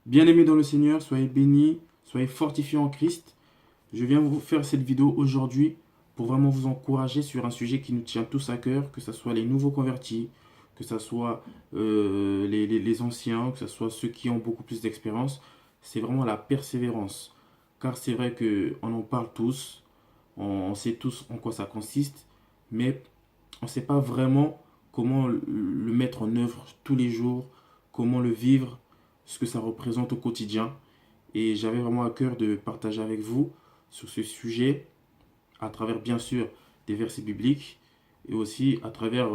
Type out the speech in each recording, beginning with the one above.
Bien-aimés dans le Seigneur, soyez bénis, soyez fortifiés en Christ. Je viens vous faire cette vidéo aujourd'hui pour vraiment vous encourager sur un sujet qui nous tient tous à cœur, que ce soit les nouveaux convertis, que ce soit les anciens, que ce soit ceux qui ont beaucoup plus d'expérience. C'est vraiment la persévérance. Car c'est vrai qu'on en parle tous, on sait tous en quoi ça consiste, mais on ne sait pas vraiment comment le mettre en œuvre tous les jours, comment le vivre, ce que ça représente au quotidien. Et j'avais vraiment à cœur de partager avec vous sur ce sujet, à travers bien sûr des versets bibliques et aussi à travers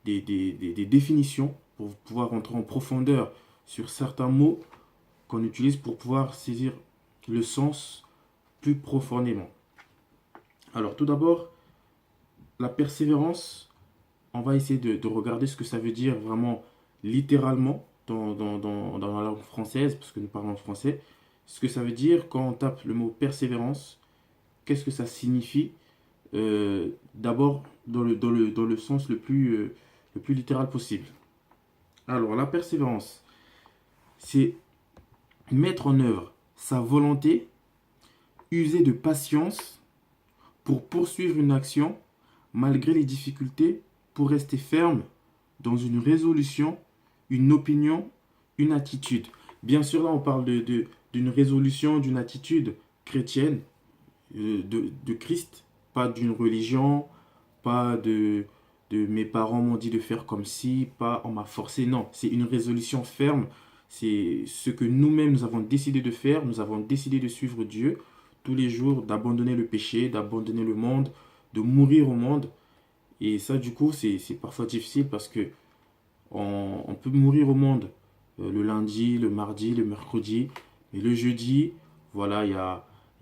des définitions pour pouvoir rentrer en profondeur sur certains mots qu'on utilise pour pouvoir saisir le sens plus profondément. Alors tout d'abord, la persévérance, on va essayer de regarder ce que ça veut dire vraiment littéralement dans la langue française, parce que nous parlons français. Ce que ça veut dire quand on tape le mot persévérance, qu'est-ce que ça signifie d'abord dans le sens le plus littéral possible. Alors la persévérance, c'est mettre en œuvre sa volonté, user de patience pour poursuivre une action malgré les difficultés, pour rester ferme dans une résolution, une opinion, une attitude. Bien sûr, là, on parle d'une résolution, d'une attitude chrétienne, de Christ, pas d'une religion, pas de mes parents m'ont dit de faire comme si, pas on m'a forcé. Non, c'est une résolution ferme. C'est ce que nous-mêmes nous avons décidé de faire. Nous avons décidé de suivre Dieu tous les jours, d'abandonner le péché, d'abandonner le monde, de mourir au monde. Et ça, du coup, c'est parfois difficile parce que on peut mourir au monde le lundi, le mardi, le mercredi. Mais le jeudi, voilà, il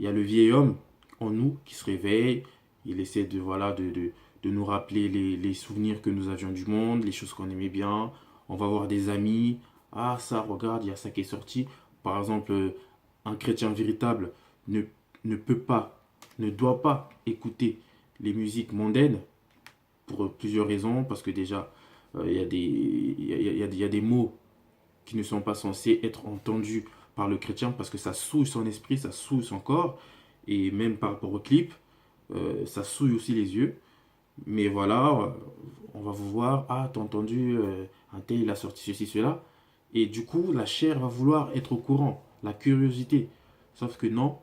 y a le vieil homme en nous qui se réveille. Il essaie de nous rappeler les souvenirs que nous avions du monde, les choses qu'on aimait bien. On va voir des amis. Ah, ça, regarde, il y a ça qui est sorti. Par exemple, un chrétien véritable ne, ne peut pas, ne doit pas écouter les musiques mondaines pour plusieurs raisons. Parce que déjà, il y a des mots qui ne sont pas censés être entendus par le chrétien parce que ça souille son esprit, ça souille son corps. Et même par rapport au clip, ça souille aussi les yeux. Mais voilà, on va vous voir, ah, t'as entendu, un tel, il a sorti ceci, cela. Et du coup, la chair va vouloir être au courant, la curiosité. Sauf que non,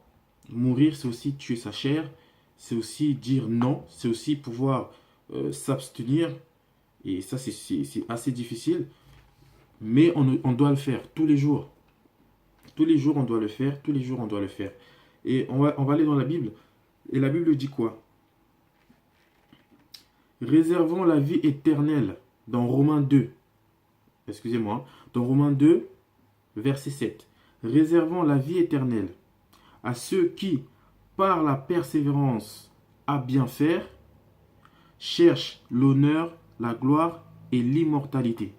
mourir, c'est aussi tuer sa chair, c'est aussi dire non, c'est aussi pouvoir s'abstenir. Et ça, c'est assez difficile, mais on doit le faire tous les jours. Tous les jours, on doit le faire, tous les jours, on doit le faire. Et on va aller dans la Bible. Et la Bible dit quoi? Réservons la vie éternelle dans Romains 2. Excusez-moi. Dans Romains 2, verset 7. Réservons la vie éternelle à ceux qui, par la persévérance à bien faire, cherchent l'honneur, la gloire et l'immortalité.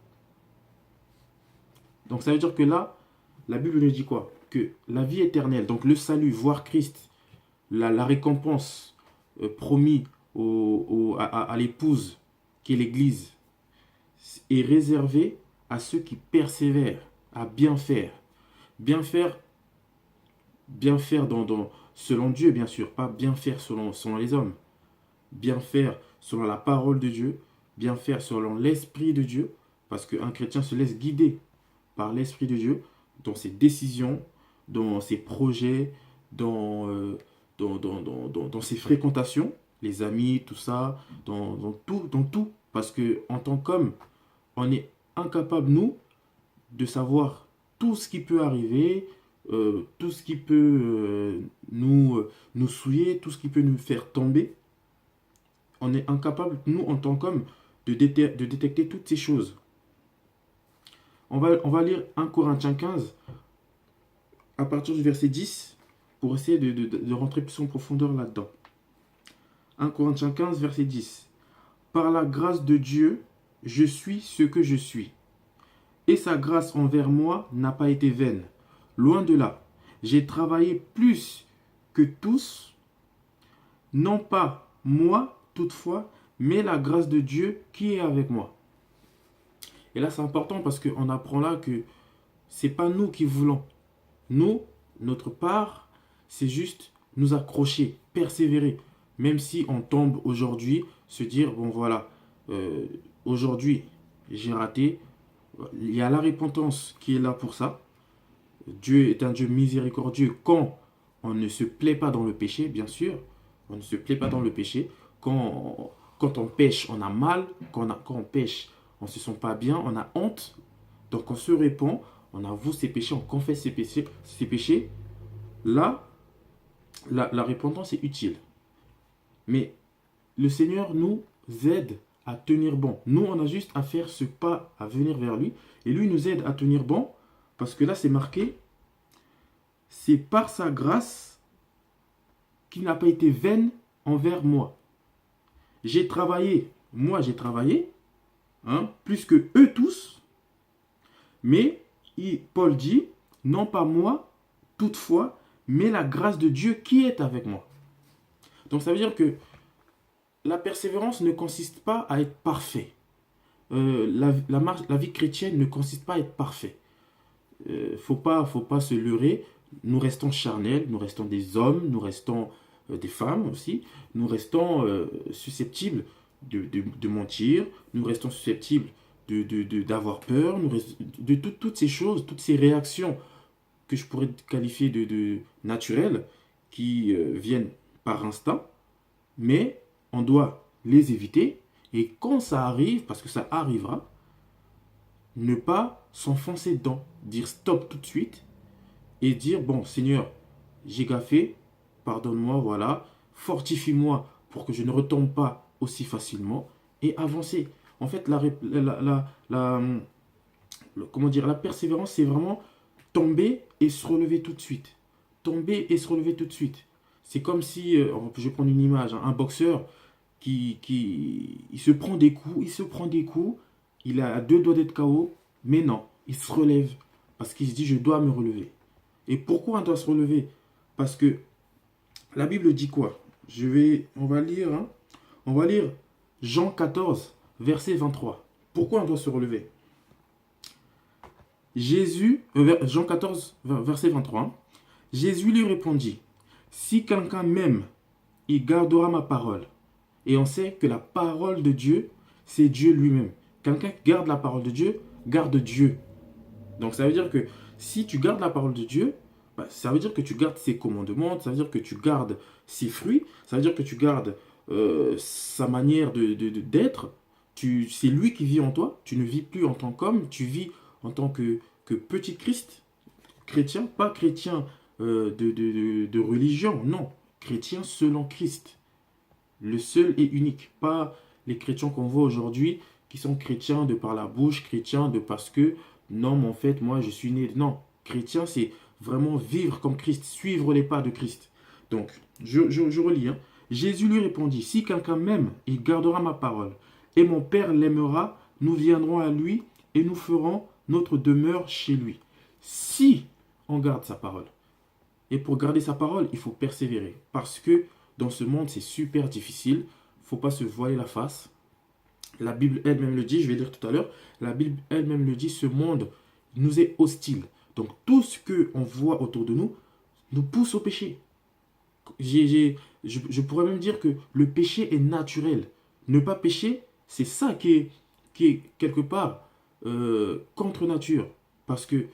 Donc ça veut dire que là, la Bible nous dit quoi? Que la vie éternelle, donc le salut, voir Christ, la récompense promise à l'épouse qui est l'Église, est réservée à ceux qui persévèrent à bien faire. Bien faire selon Dieu, bien sûr, pas bien faire selon les hommes. Bien faire selon la parole de Dieu, bien faire selon l'Esprit de Dieu, parce qu'un chrétien se laisse guider par l'Esprit de Dieu dans ses décisions, dans ses projets, dans ses fréquentations, les amis, tout ça, dans tout. Parce que en tant qu'homme, on est incapable, nous, de savoir tout ce qui peut arriver, tout ce qui peut nous souiller, tout ce qui peut nous faire tomber. On est incapable, nous, en tant qu'homme, de détecter toutes ces choses. On va lire 1 Corinthiens 15 à partir du verset 10 pour essayer de rentrer plus en profondeur là-dedans. 1 Corinthiens 15, verset 10. Par la grâce de Dieu, je suis ce que je suis. Et sa grâce envers moi n'a pas été vaine. Loin de là. J'ai travaillé plus que tous, non pas moi toutefois, mais la grâce de Dieu qui est avec moi. Et là, c'est important parce qu'on apprend là que c'est pas nous qui voulons. Nous, notre part, c'est juste nous accrocher, persévérer. Même si on tombe aujourd'hui, se dire, bon voilà, euh, aujourd'hui j'ai raté, il y a la repentance qui est là pour ça. Dieu est un Dieu miséricordieux quand on ne se plaît pas dans le péché, bien sûr. On ne se plaît pas dans le péché. Quand on pêche, on a mal. Quand on pêche, on ne se sent pas bien, on a honte. Donc on se répand, on avoue ses péchés, on confesse ses péchés. Là, la repentance est utile. Mais le Seigneur nous aide à tenir bon. Nous, on a juste à faire ce pas, à venir vers lui. Et lui nous aide à tenir bon. Parce que là, c'est marqué, c'est par sa grâce qu'il n'a pas été vaine envers moi. J'ai travaillé, hein, plus que eux tous. Mais Paul dit, non pas moi, toutefois, mais la grâce de Dieu qui est avec moi. Donc ça veut dire que la persévérance ne consiste pas à être parfait. La vie chrétienne ne consiste pas à être parfait. Faut pas se leurrer. Nous restons charnels, nous restons des hommes, nous restons des femmes aussi. Nous restons susceptibles de mentir, nous restons susceptibles d'avoir peur, toutes ces choses, toutes ces réactions que je pourrais qualifier de naturelles qui viennent par instinct, mais on doit les éviter. Et quand ça arrive, parce que ça arrivera, ne pas s'enfoncer dedans, dire stop tout de suite et dire bon Seigneur, j'ai gaffé, pardonne-moi, voilà, fortifie-moi pour que je ne retombe pas aussi facilement et avancer. En fait, comment dire, la persévérance, c'est vraiment tomber et se relever tout de suite. Tomber et se relever tout de suite. C'est comme si, je vais prendre une image, hein, un boxeur il se prend des coups, il a deux doigts d'être KO, mais non, il se relève parce qu'il se dit je dois me relever. Et pourquoi on doit se relever? Parce que la Bible dit quoi? On va lire, hein, on va lire Jean 14, verset 23. Pourquoi on doit se relever? Jean 14, verset 23. Hein. Jésus lui répondit, si quelqu'un m'aime, il gardera ma parole. Et on sait que la parole de Dieu, c'est Dieu lui-même. Quelqu'un qui garde la parole de Dieu, garde Dieu. Donc ça veut dire que si tu gardes la parole de Dieu, ça veut dire que tu gardes ses commandements, ça veut dire que tu gardes ses fruits, ça veut dire que tu gardes sa manière d'être. C'est lui qui vit en toi, tu ne vis plus en tant qu'homme, tu vis en tant que petit Christ, chrétien, pas chrétien de religion, non, chrétien selon Christ. Le seul et unique, pas les chrétiens qu'on voit aujourd'hui qui sont chrétiens de par la bouche, chrétiens de parce que non, mais en fait, moi je suis né. Non, chrétien, c'est vraiment vivre comme Christ, suivre les pas de Christ. Donc, je relis. Hein. Jésus lui répondit, si quelqu'un m'aime, il gardera ma parole, et mon Père l'aimera, nous viendrons à lui et nous ferons notre demeure chez lui. Si on garde sa parole. Et pour garder sa parole, il faut persévérer. Parce que dans ce monde, c'est super difficile. Il ne faut pas se voiler la face. La Bible elle-même le dit, je vais dire tout à l'heure, la Bible elle-même le dit, ce monde nous est hostile. Donc tout ce qu'on voit autour de nous pousse au péché. Je pourrais même dire que le péché est naturel. Ne pas pécher, c'est ça qui est quelque part contre nature. Parce que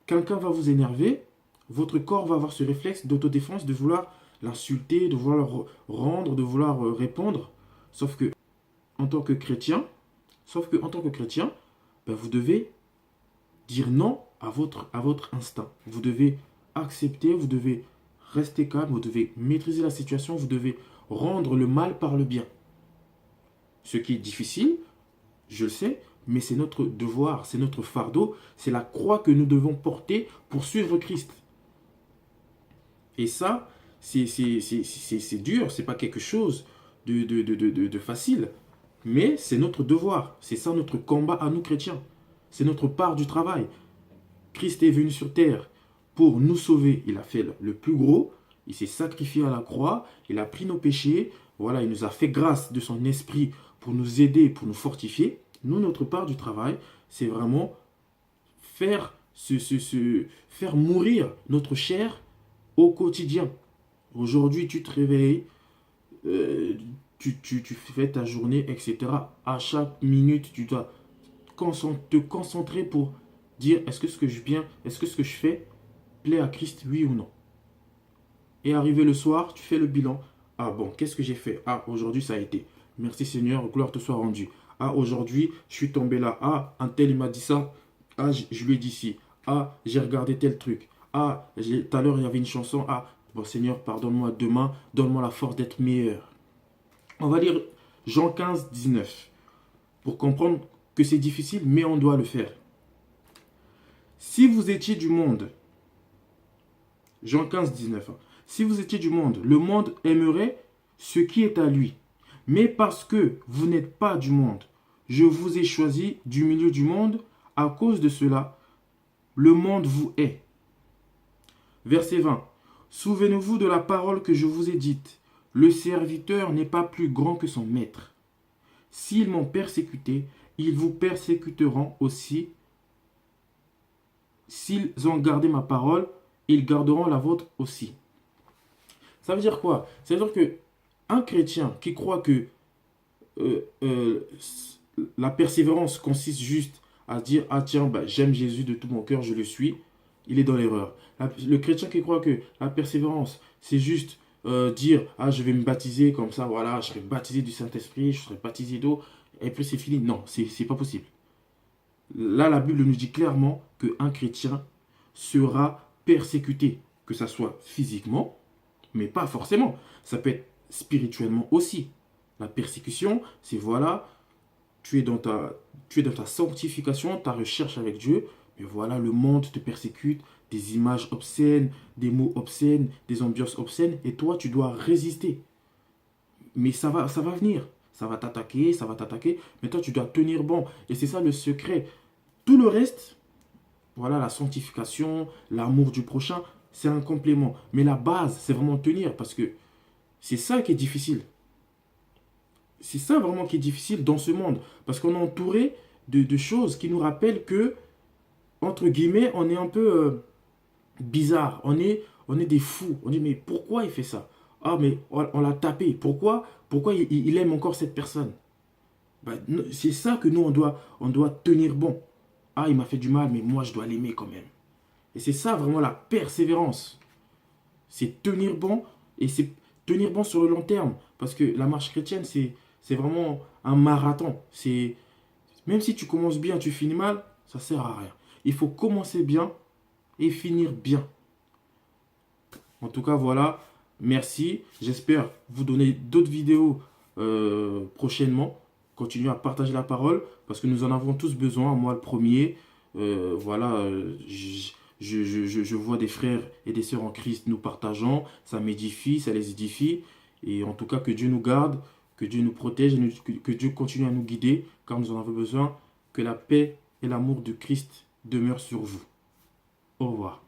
quelqu'un va vous énerver, votre corps va avoir ce réflexe d'autodéfense de vouloir l'insulter, de vouloir le rendre, de vouloir répondre. Sauf que en tant que chrétien, vous devez dire non à votre instinct. Vous devez accepter, vous devez rester calme, vous devez maîtriser la situation, vous devez rendre le mal par le bien. Ce qui est difficile, je le sais, mais c'est notre devoir, c'est notre fardeau, c'est la croix que nous devons porter pour suivre Christ. Et ça, c'est dur, c'est pas quelque chose de facile, mais c'est notre devoir, c'est ça notre combat à nous chrétiens, c'est notre part du travail. Christ est venu sur terre pour nous sauver, il a fait le plus gros, il s'est sacrifié à la croix, il a pris nos péchés, voilà, il nous a fait grâce de son esprit pour nous aider, pour nous fortifier. Nous, notre part du travail, c'est vraiment faire faire mourir notre chair au quotidien. Aujourd'hui, tu te réveilles, euh, tu fais ta journée, etc. À chaque minute, tu dois te concentrer pour dire est-ce que est-ce que ce que je fais plaît à Christ, oui ou non. Et arrivé le soir, tu fais le bilan. Ah bon, qu'est-ce que j'ai fait? Ah, aujourd'hui ça a été. Merci Seigneur, gloire te soit rendue. Ah, aujourd'hui, je suis tombé là. Ah, un tel il m'a dit ça. Ah, je lui ai dit ci. Ah, j'ai regardé tel truc. Ah, tout à l'heure il y avait une chanson. Ah, bon Seigneur, pardonne-moi demain. Donne-moi la force d'être meilleur. On va lire Jean 15, 19. Pour comprendre que c'est difficile, mais on doit le faire. Si vous étiez du monde, Jean 15, 19. Si vous étiez du monde, le monde aimerait ce qui est à lui. Mais parce que vous n'êtes pas du monde, je vous ai choisi du milieu du monde. À cause de cela, le monde vous hait. Verset 20. Souvenez-vous de la parole que je vous ai dite. Le serviteur n'est pas plus grand que son maître. S'ils m'ont persécuté, ils vous persécuteront aussi. S'ils ont gardé ma parole, ils garderont la vôtre aussi. Ça veut dire quoi? Ça veut dire que un chrétien qui croit que euh, euh, la persévérance consiste juste à dire ah tiens, bah, j'aime Jésus de tout mon cœur, je le suis, il est dans l'erreur. Le chrétien qui croit que la persévérance, c'est juste dire ah je vais me baptiser comme ça, voilà, je serai baptisé du Saint-Esprit, je serai baptisé d'eau, et puis c'est fini. Non, c'est pas possible. Là, la Bible nous dit clairement qu'un chrétien sera persécuté, que ça soit physiquement, mais pas forcément. Ça peut être spirituellement aussi. La persécution, c'est voilà, tu es dans ta sanctification, ta recherche avec Dieu, mais voilà, le monde te persécute, des images obscènes, des mots obscènes, des ambiances obscènes, et toi, tu dois résister. Mais ça va venir. Ça va t'attaquer, mais toi, tu dois tenir bon. Et c'est ça le secret. Tout le reste, voilà, la sanctification, l'amour du prochain, c'est un complément. Mais la base, c'est vraiment tenir, parce que c'est ça qui est difficile. C'est ça vraiment qui est difficile dans ce monde. Parce qu'on est entouré de choses qui nous rappellent que, entre guillemets, on est un peu bizarre. On est des fous. On dit, mais pourquoi il fait ça? Ah, mais on l'a tapé. Pourquoi il aime encore cette personne? Ben, c'est ça que nous, on doit tenir bon. Ah, il m'a fait du mal, mais moi, je dois l'aimer quand même. Et c'est ça vraiment la persévérance. C'est tenir bon et c'est tenir bon sur le long terme. Parce que la marche chrétienne, c'est vraiment un marathon. Même si tu commences bien, tu finis mal, ça sert à rien. Il faut commencer bien et finir bien. En tout cas, voilà. Merci. J'espère vous donner d'autres vidéos prochainement. Continuez à partager la parole parce que nous en avons tous besoin. Moi, le premier. Voilà. Je vois des frères et des sœurs en Christ nous partageant. Ça m'édifie, ça les édifie. Et en tout cas, que Dieu nous garde, que Dieu nous protège, que Dieu continue à nous guider car nous en avons besoin. Que la paix et l'amour de Christ demeurent sur vous. Au revoir.